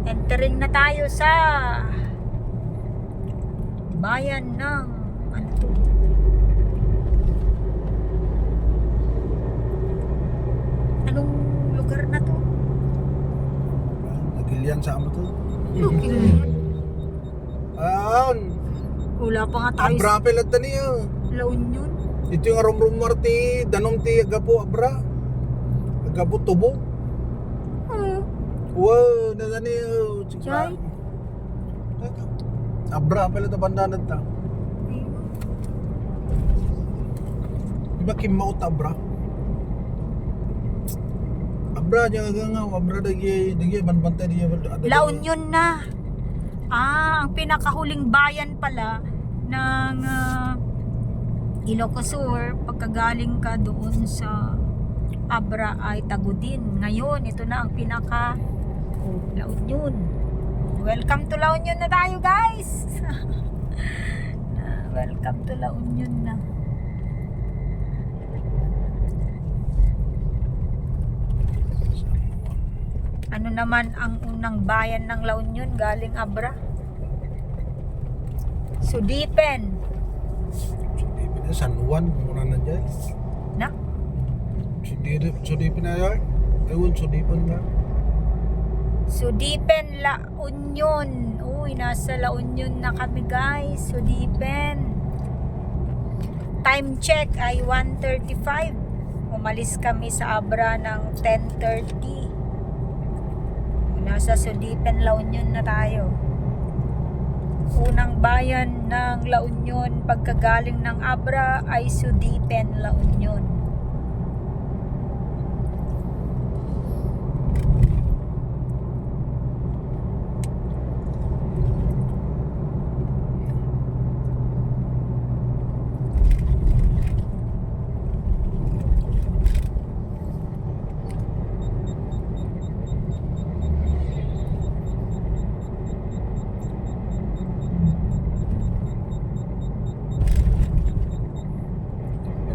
Entering na tayo sa bayan ng ano to? Anong lugar na to? Nagilian sa amo to. Wala pa nga tayo Abra pelat niya. La Union. Ito yung arom-rom marti, danom ti agapo abra. Agapo tubo. Wow, nagani Chay? Abra pelat ta bandanad ta. Diba kimmaot abra? Abra niya nga abra dagi banbantay diya. La Union na. Ang pinakahuling bayan pala ng Ilocos Sur pagkagaling ka doon sa Abra ay Tagudin. Ngayon, ito na ang pinaka La Union. Welcome to La Union na tayo, guys. Welcome to La Union na. Ano naman ang unang bayan ng La Union galing Abra? Sudipen. San Juan muna na dyan. Na? Sudipin na yan. Ewan, sudipin na. Sudipen, La Union. Uy, nasa La Union na kami, guys. Sudipen. Time check ay 1:35. Umalis kami sa Abra ng 10:30. Nasa Sudipen, La Union na tayo. Unang bayan ng La Union pagkagaling ng Abra ay Sudipen, La Union.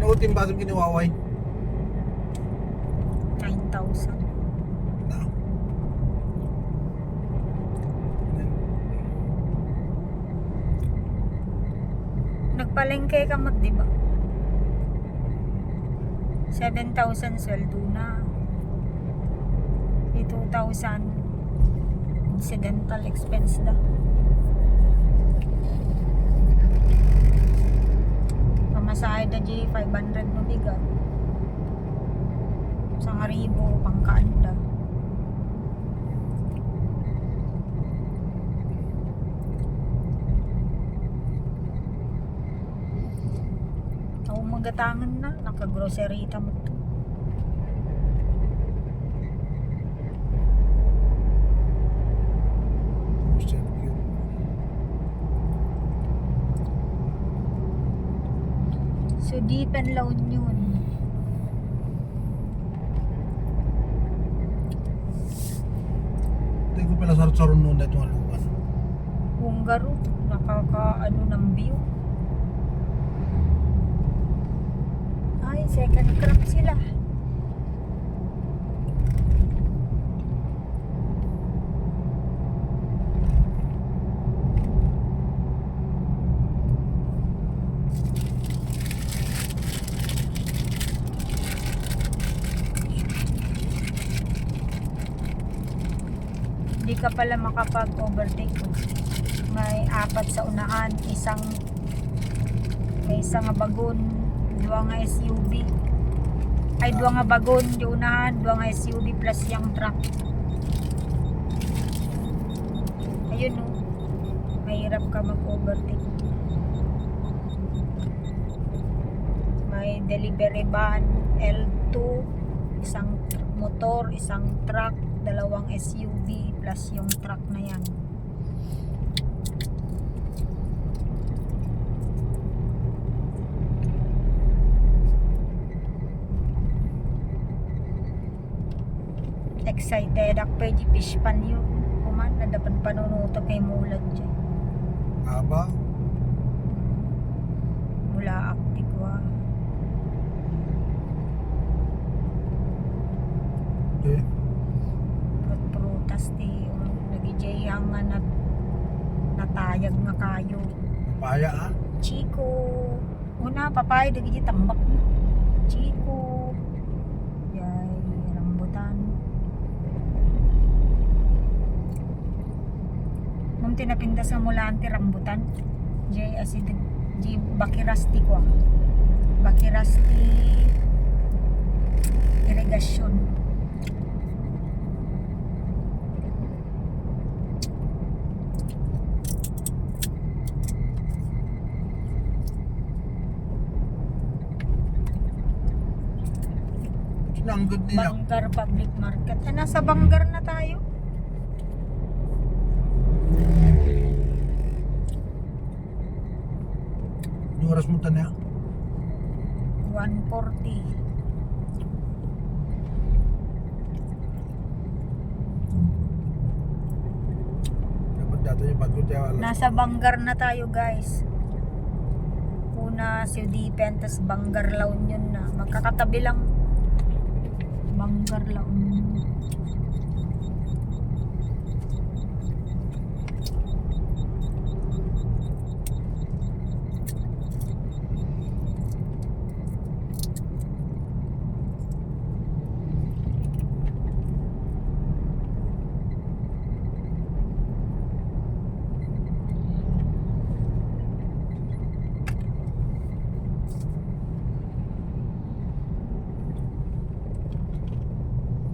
Ano timbasong kiniwaway? 9,000. Na. Nagpalengke ka mo, di ba? 7,000 sweldo na. 2,000 incidental expense na. Pamasahe na di 500 mabigat. Sa ngaribo, pangkaanda. Ako magatangan na, nakagrocery mo to. Sudipen, La Union. Hindi ko pala sarot-saron noon na itong alukan. Hungaro, nakakaano ng view. Ay, second crop sila. Hindi ka pala makapag-overtake. May 4 sa unahan, may isang nga bagon, 2 nga SUV. Ay 2 nga bagon di unahan, 2 nga SUV plus yung truck. Ayun no. Mahirap ka mag-overtake. May delivery van L2, isang motor, isang truck, 2 SUV plus yung truck na yan. Excited ako pa di fish pan yun. Kuman, nadapan panunuto kay mulad dyan. Aba? Mula aktigwa. Okay. Prutas ti lagi Tayag nga kayo. Paya ah. Chico. Una, papaya, dagi tambak na. Chico. Yay, rambutan. Nung tinapinda sa mulante rambutan. Jay, asid, Jay, bakirasti ko ah. Bakirasti irigasyon. Sinanggod niya. Banggar Public Market. Nasa Banggar na tayo. Yung oras mo tanya. 1:40. Dapat dito yung bago tayo. Nasa Banggar na tayo guys. Una Sudipen, tas Banggar La Union na. Magkakatabi lang. Banggar La Union.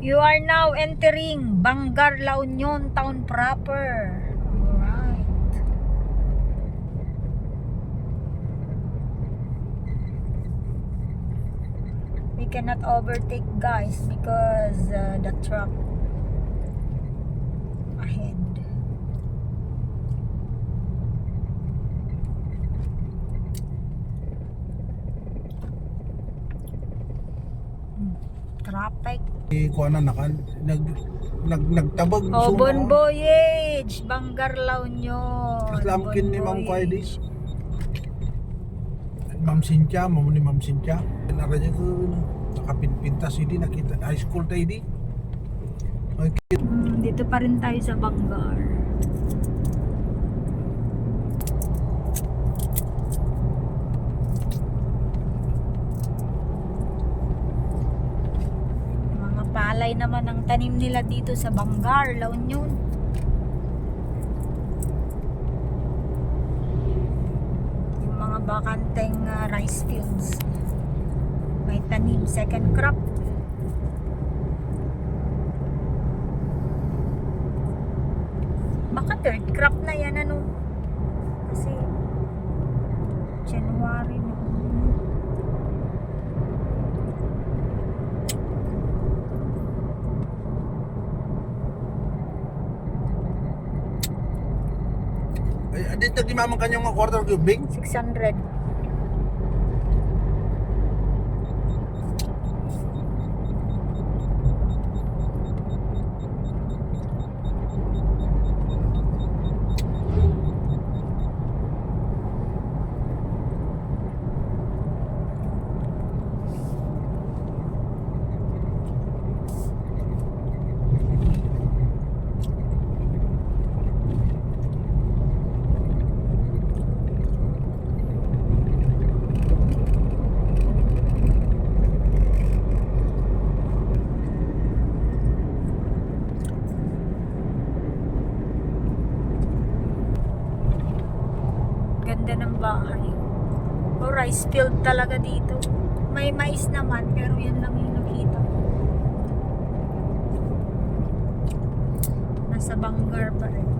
You are now entering Banggar La Union town proper. Alright. We cannot overtake guys because the truck ahead. Traffic. Kuha na nakan. Nagtabag. Oh, suma. Bon Voyage! Banggar La Union. Islamkin ni Bon Mang Kway di. Voyage. Ma'am Cynthia, mamo ni Ma'am Cynthia. Naradya ko nakapinpintas hindi nakita. High school tayo di. Okay. Dito pa rin tayo sa Banggar. Mga palay naman ang tanim nila dito sa Banggar, La Union. Yung mga bakanteng rice fields. May tanim, second crop. Baka third crop na yan ano. Kasi January na. Ay, adit nagdimamang kanyang mga quarter cubing. 600. Ganda ng bahay. O rice field talaga dito. May mais naman pero yan lang yung nakita ko. Nasa Banggar pa rin.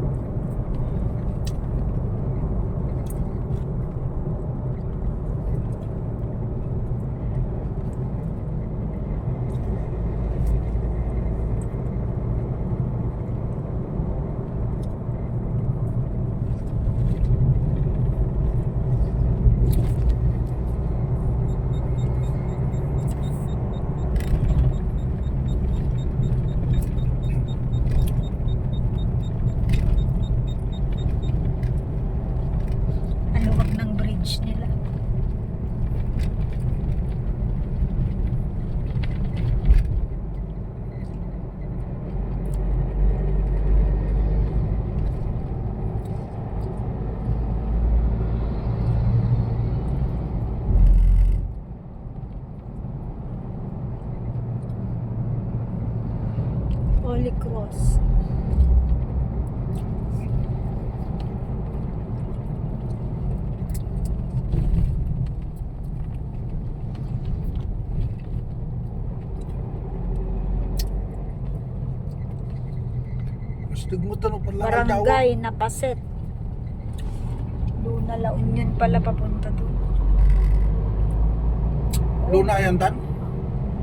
Holy Cross. Mas nagmutan mo pala ng dawa. Barangay Napaset. Luna La Union pala papunta doon. Luna yan tan?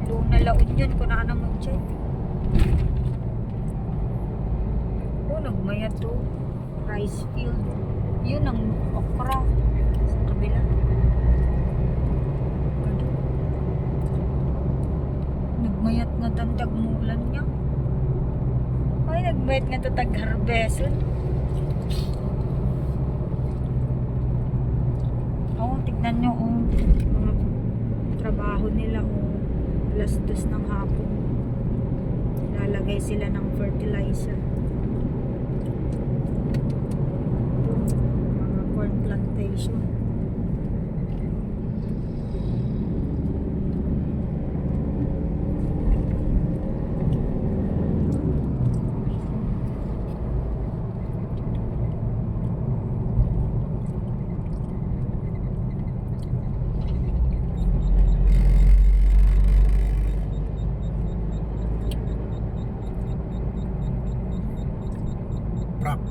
Luna La Union ko na mo check. Oh, nagmaya to. Rice field. Yun ang okra sa kabila. Gado. Nagmayat nga tandag mulan niya. Ay, nagmayat nga tatag harbeson. Oh, tignan nyo mga trabaho nila alas 2 ng hapon. Lalagay sila ng fertilizer. Mga corn plantation. Prap.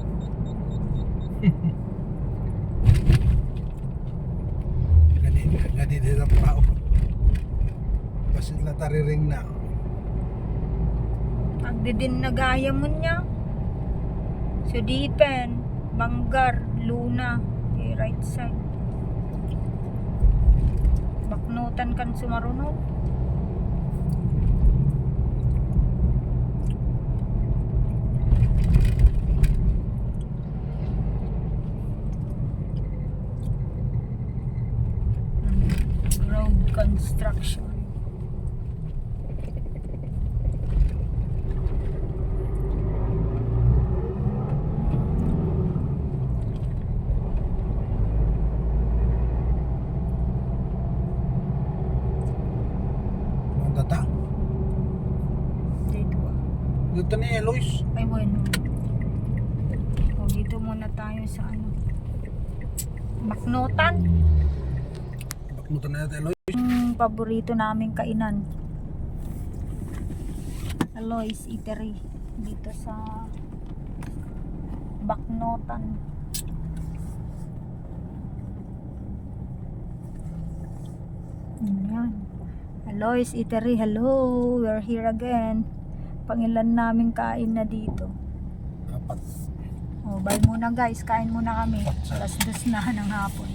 Gani din ang pao. Basit na tariring na. Agdidin na gaya mo niya. Sudipen, Banggar, Luna, right side. Baknutan kan sumarunod. Road construction. Ang data. Dito. Dito ni Elois. Ay, bueno. O, dito muna tayo sa ano. Baknutan. Bakmutan na natin Elois. Paborito naming kainan. Aloy's Eatery. Dito sa Baknotan. Ayan. Aloy's Eatery. Hello. We're here again. Pangilan naming kain na dito. 4. Oh, bye muna guys. Kain muna kami. Alas 2 na ng hapon.